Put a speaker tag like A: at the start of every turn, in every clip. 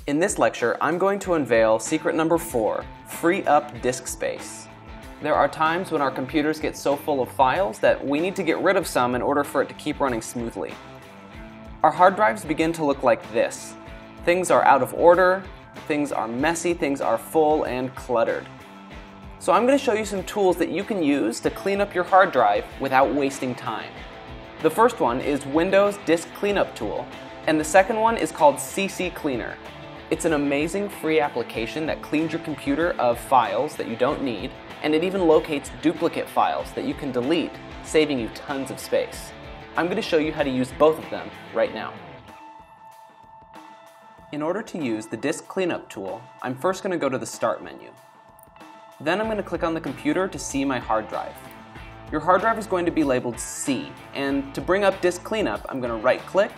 A: In this lecture, I'm going to unveil secret number 4, free up disk space. There are times when our computers get so full of files that we need to get rid of some in order for it to keep running smoothly. Our hard drives begin to look like this. Things are out of order, things are messy, things are full and cluttered. So I'm going to show you some tools that you can use to clean up your hard drive without wasting time. The first one is Windows Disk Cleanup Tool, and the second one is called CC Cleaner. It's an amazing free application that cleans your computer of files that you don't need, and it even locates duplicate files that you can delete, saving you tons of space. I'm going to show you how to use both of them right now. In order to use the Disk Cleanup tool, I'm first going to go to the Start menu. Then I'm going to click on the computer to see my hard drive. Your hard drive is going to be labeled C, and to bring up Disk Cleanup, I'm going to right-click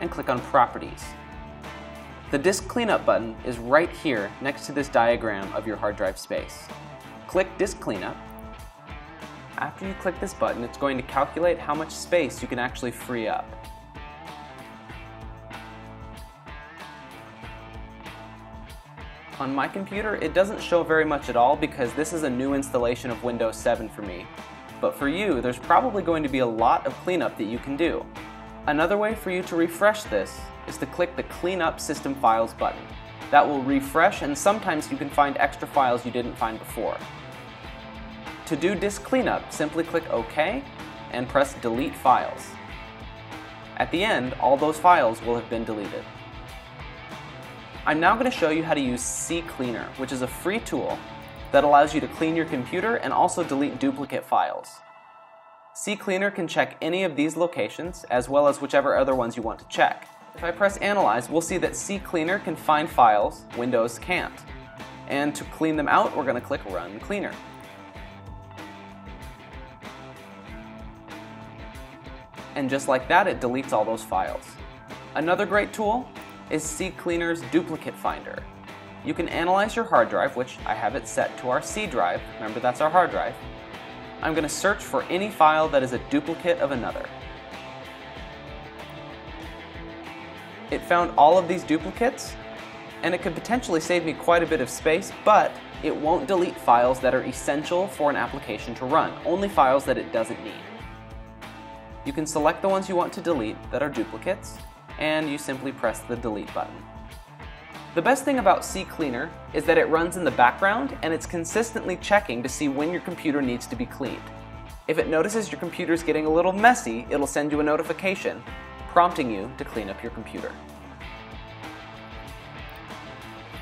A: and click on Properties. The Disk Cleanup button is right here next to this diagram of your hard drive space. Click Disk Cleanup. After you click this button, it's going to calculate how much space you can actually free up. On my computer, it doesn't show very much at all because this is a new installation of Windows 7 for me. But for you, there's probably going to be a lot of cleanup that you can do. Another way for you to refresh this is to click the Clean Up System Files button. That will refresh, and sometimes you can find extra files you didn't find before. To do disk cleanup, simply click OK and press Delete Files. At the end, all those files will have been deleted. I'm now going to show you how to use CCleaner, which is a free tool that allows you to clean your computer and also delete duplicate files. CCleaner can check any of these locations, as well as whichever other ones you want to check. If I press Analyze, we'll see that CCleaner can find files Windows can't. And to clean them out, we're going to click Run Cleaner. And just like that, it deletes all those files. Another great tool is CCleaner's Duplicate Finder. You can analyze your hard drive, which I have it set to our C drive. Remember, that's our hard drive. I'm going to search for any file that is a duplicate of another. It found all of these duplicates, and it could potentially save me quite a bit of space, but it won't delete files that are essential for an application to run, only files that it doesn't need. You can select the ones you want to delete that are duplicates, and you simply press the Delete button. The best thing about CCleaner is that it runs in the background and it's consistently checking to see when your computer needs to be cleaned. If it notices your computer's getting a little messy, it'll send you a notification prompting you to clean up your computer.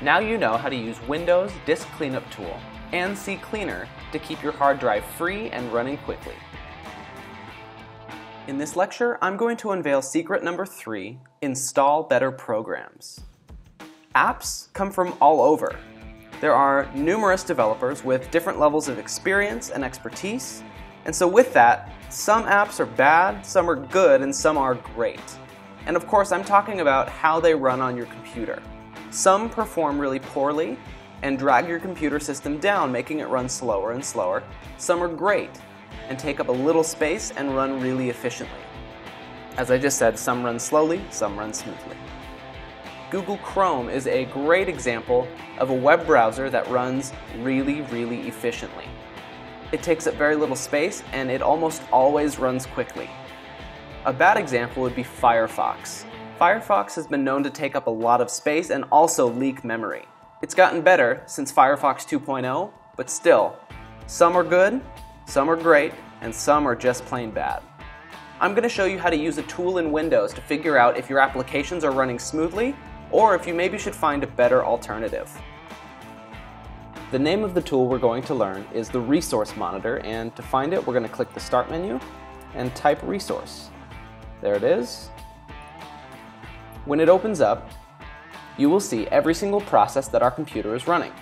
A: Now you know how to use Windows Disk Cleanup Tool and CCleaner to keep your hard drive free and running quickly. In this lecture, I'm going to unveil secret number 3, Install Better Programs. Apps come from all over. There are numerous developers with different levels of experience and expertise, and so with that, some apps are bad, some are good, and some are great. And of course, I'm talking about how they run on your computer. Some perform really poorly and drag your computer system down, making it run slower and slower. Some are great and take up a little space and run really efficiently. As I just said, some run slowly, some run smoothly. Google Chrome is a great example of a web browser that runs really efficiently. It takes up very little space and it almost always runs quickly. A bad example would be Firefox. Firefox has been known to take up a lot of space and also leak memory. It's gotten better since Firefox 2.0, but still, some are good, some are great, and some are just plain bad. I'm going to show you how to use a tool in Windows to figure out if your applications are running smoothly or if you maybe should find a better alternative. The name of the tool we're going to learn is the Resource Monitor, and to find it, we're going to click the Start menu and type Resource. There it is. When it opens up, you will see every single process that our computer is running.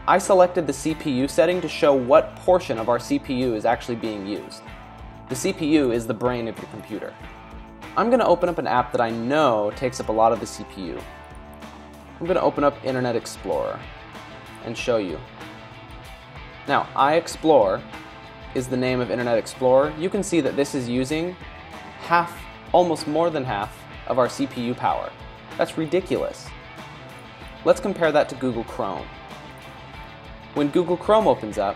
A: I selected the CPU setting to show what portion of our CPU is actually being used. The CPU is the brain of your computer. I'm going to open up an app that I know takes up a lot of the CPU. I'm going to open up Internet Explorer and show you. Now, iExplore is the name of Internet Explorer. You can see that this is using almost more than half of our CPU power. That's ridiculous. Let's compare that to Google Chrome. When Google Chrome opens up,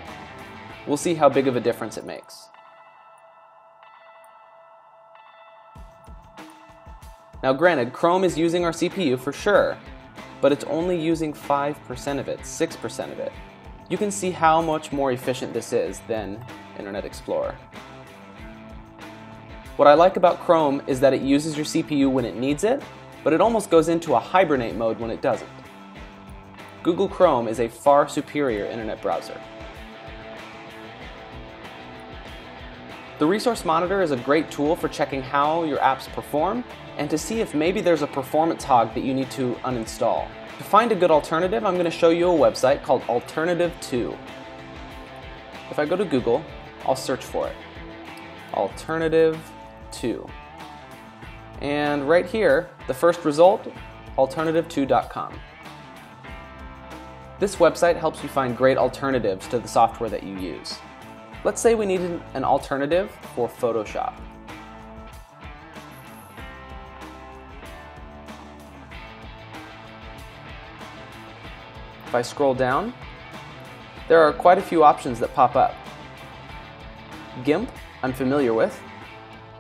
A: we'll see how big of a difference it makes. Now granted, Chrome is using our CPU for sure, but it's only using 5% of it, 6% of it. You can see how much more efficient this is than Internet Explorer. What I like about Chrome is that it uses your CPU when it needs it, but it almost goes into a hibernate mode when it doesn't. Google Chrome is a far superior internet browser. The Resource Monitor is a great tool for checking how your apps perform and to see if maybe there's a performance hog that you need to uninstall. To find a good alternative, I'm going to show you a website called Alternative 2. If I go to Google, I'll search for it. Alternative 2. And right here, the first result, alternative2.com. This website helps you find great alternatives to the software that you use. Let's say we needed an alternative for Photoshop. If I scroll down, there are quite a few options that pop up. GIMP, I'm familiar with.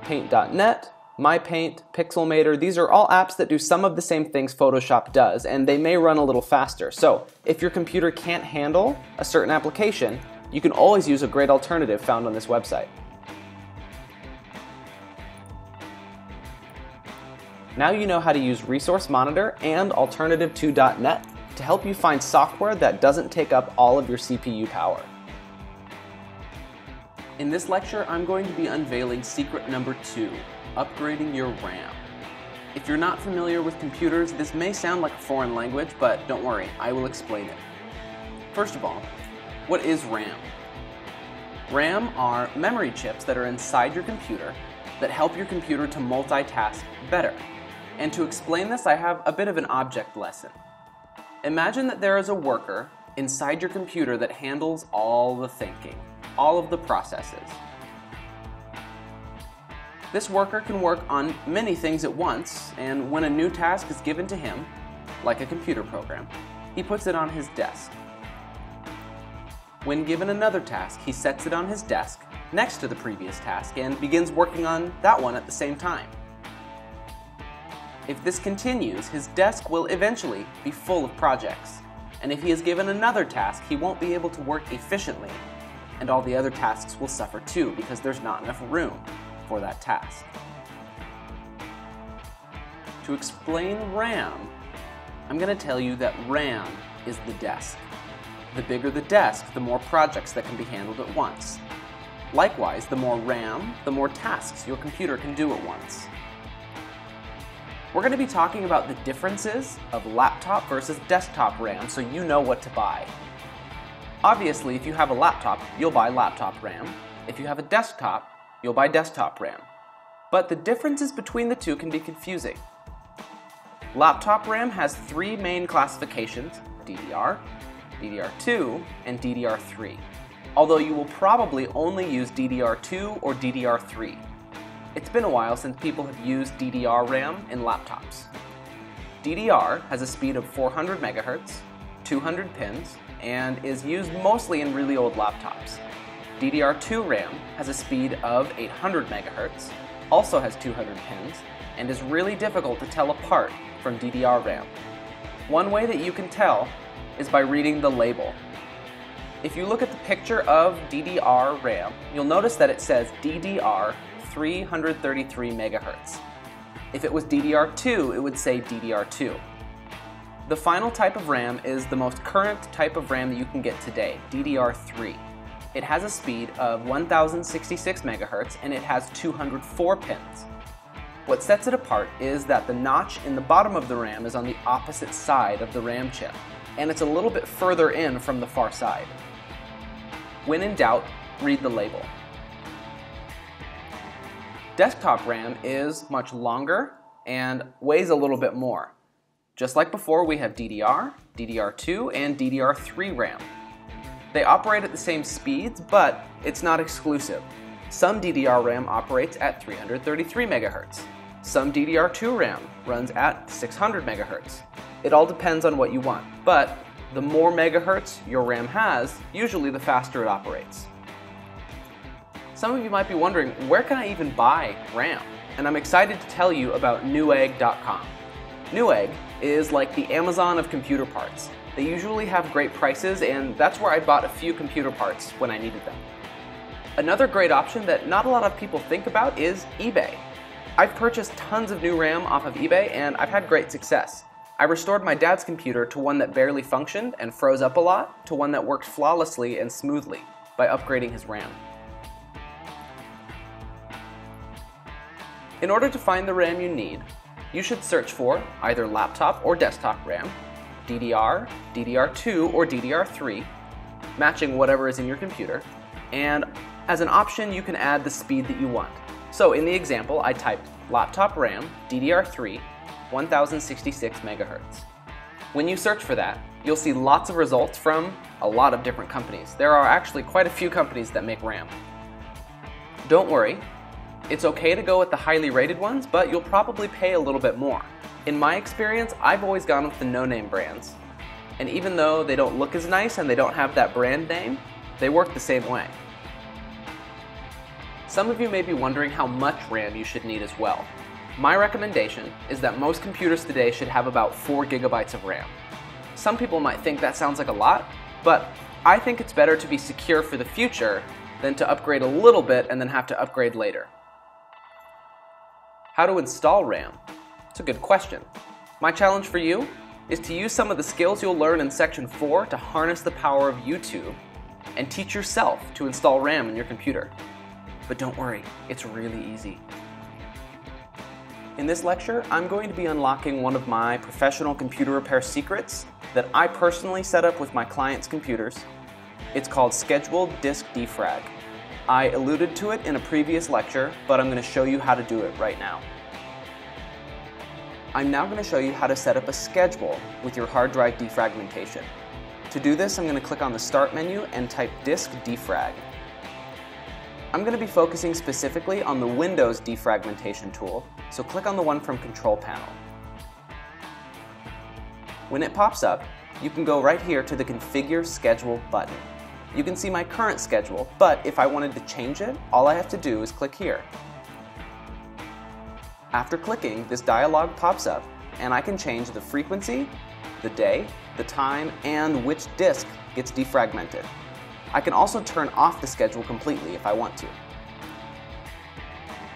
A: Paint.net, MyPaint, Pixelmator, these are all apps that do some of the same things Photoshop does, and they may run a little faster. So if your computer can't handle a certain application, you can always use a great alternative found on this website. Now you know how to use Resource Monitor and Alternative2.net to help you find software that doesn't take up all of your CPU power. In this lecture, I'm going to be unveiling secret number 2, upgrading your RAM. If you're not familiar with computers, this may sound like a foreign language, but don't worry, I will explain it. First of all, what is RAM? RAM are memory chips that are inside your computer that help your computer to multitask better. And to explain this, I have a bit of an object lesson. Imagine that there is a worker inside your computer that handles all the thinking, all of the processes. This worker can work on many things at once, and when a new task is given to him, like a computer program, he puts it on his desk. When given another task, he sets it on his desk next to the previous task and begins working on that one at the same time. If this continues, his desk will eventually be full of projects, and if he is given another task, he won't be able to work efficiently, and all the other tasks will suffer too because there's not enough room for that task. To explain RAM, I'm going to tell you that RAM is the desk. The bigger the desk, the more projects that can be handled at once. Likewise, the more RAM, the more tasks your computer can do at once. We're going to be talking about the differences of laptop versus desktop RAM so you know what to buy. Obviously, if you have a laptop, you'll buy laptop RAM. If you have a desktop, you'll buy desktop RAM. But the differences between the two can be confusing. Laptop RAM has 3 main classifications: DDR, DDR2, and DDR3. Although you will probably only use DDR2 or DDR3. It's been a while since people have used DDR RAM in laptops. DDR has a speed of 400 MHz, 200 pins, and is used mostly in really old laptops. DDR2 RAM has a speed of 800 MHz, also has 200 pins, and is really difficult to tell apart from DDR RAM. One way that you can tell is by reading the label. If you look at the picture of DDR RAM, you'll notice that it says DDR 333 MHz. If it was DDR2, it would say DDR2. The final type of RAM is the most current type of RAM that you can get today, DDR3. It has a speed of 1066 MHz and it has 204 pins. What sets it apart is that the notch in the bottom of the RAM is on the opposite side of the RAM chip, and it's a little bit further in from the far side. When in doubt, read the label. Desktop RAM is much longer and weighs a little bit more. Just like before, we have DDR, DDR2, and DDR3 RAM. They operate at the same speeds, but it's not exclusive. Some DDR RAM operates at 333 MHz. Some DDR2 RAM runs at 600 MHz. It all depends on what you want, but the more megahertz your RAM has, usually the faster it operates. Some of you might be wondering, where can I even buy RAM? And I'm excited to tell you about Newegg.com. Newegg is like the Amazon of computer parts. They usually have great prices, and that's where I bought a few computer parts when I needed them. Another great option that not a lot of people think about is eBay. I've purchased tons of new RAM off of eBay, and I've had great success. I restored my dad's computer to one that barely functioned and froze up a lot to one that worked flawlessly and smoothly by upgrading his RAM. In order to find the RAM you need, you should search for either laptop or desktop RAM, DDR, DDR2, or DDR3, matching whatever is in your computer, and as an option you can add the speed that you want. So in the example, I typed laptop RAM, DDR3, 1066 megahertz. When you search for that, you'll see lots of results from a lot of different companies. There are actually quite a few companies that make RAM. Don't worry, it's okay to go with the highly rated ones, but you'll probably pay a little bit more. In my experience, I've always gone with the no-name brands. And even though they don't look as nice and they don't have that brand name, they work the same way. Some of you may be wondering how much RAM you should need as well. My recommendation is that most computers today should have about 4 gigabytes of RAM. Some people might think that sounds like a lot, but I think it's better to be secure for the future than to upgrade a little bit and then have to upgrade later. How to install RAM? It's a good question. My challenge for you is to use some of the skills you'll learn in Section 4 to harness the power of YouTube and teach yourself to install RAM in your computer. But don't worry, it's really easy. In this lecture, I'm going to be unlocking one of my professional computer repair secrets that I personally set up with my clients' computers. It's called Scheduled Disk Defrag. I alluded to it in a previous lecture, but I'm going to show you how to do it right now. I'm now going to show you how to set up a schedule with your hard drive defragmentation. To do this, I'm going to click on the Start menu and type Disk Defrag. I'm going to be focusing specifically on the Windows defragmentation tool, so click on the one from Control Panel. When it pops up, you can go right here to the Configure Schedule button. You can see my current schedule, but if I wanted to change it, all I have to do is click here. After clicking, this dialog pops up, and I can change the frequency, the day, the time, and which disk gets defragmented. I can also turn off the schedule completely if I want to.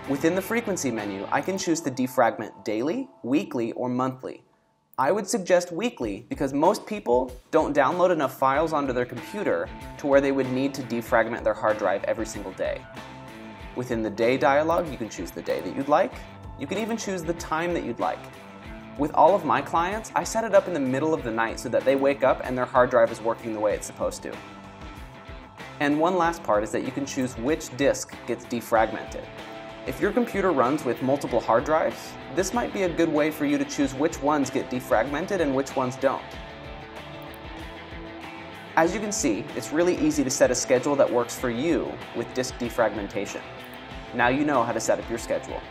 A: Within the frequency menu, I can choose to defragment daily, weekly, or monthly. I would suggest weekly because most people don't download enough files onto their computer to where they would need to defragment their hard drive every single day. Within the day dialog, you can choose the day that you'd like. You can even choose the time that you'd like. With all of my clients, I set it up in the middle of the night so that they wake up and their hard drive is working the way it's supposed to. And one last part is that you can choose which disk gets defragmented. If your computer runs with multiple hard drives, this might be a good way for you to choose which ones get defragmented and which ones don't. As you can see, it's really easy to set a schedule that works for you with disk defragmentation. Now you know how to set up your schedule.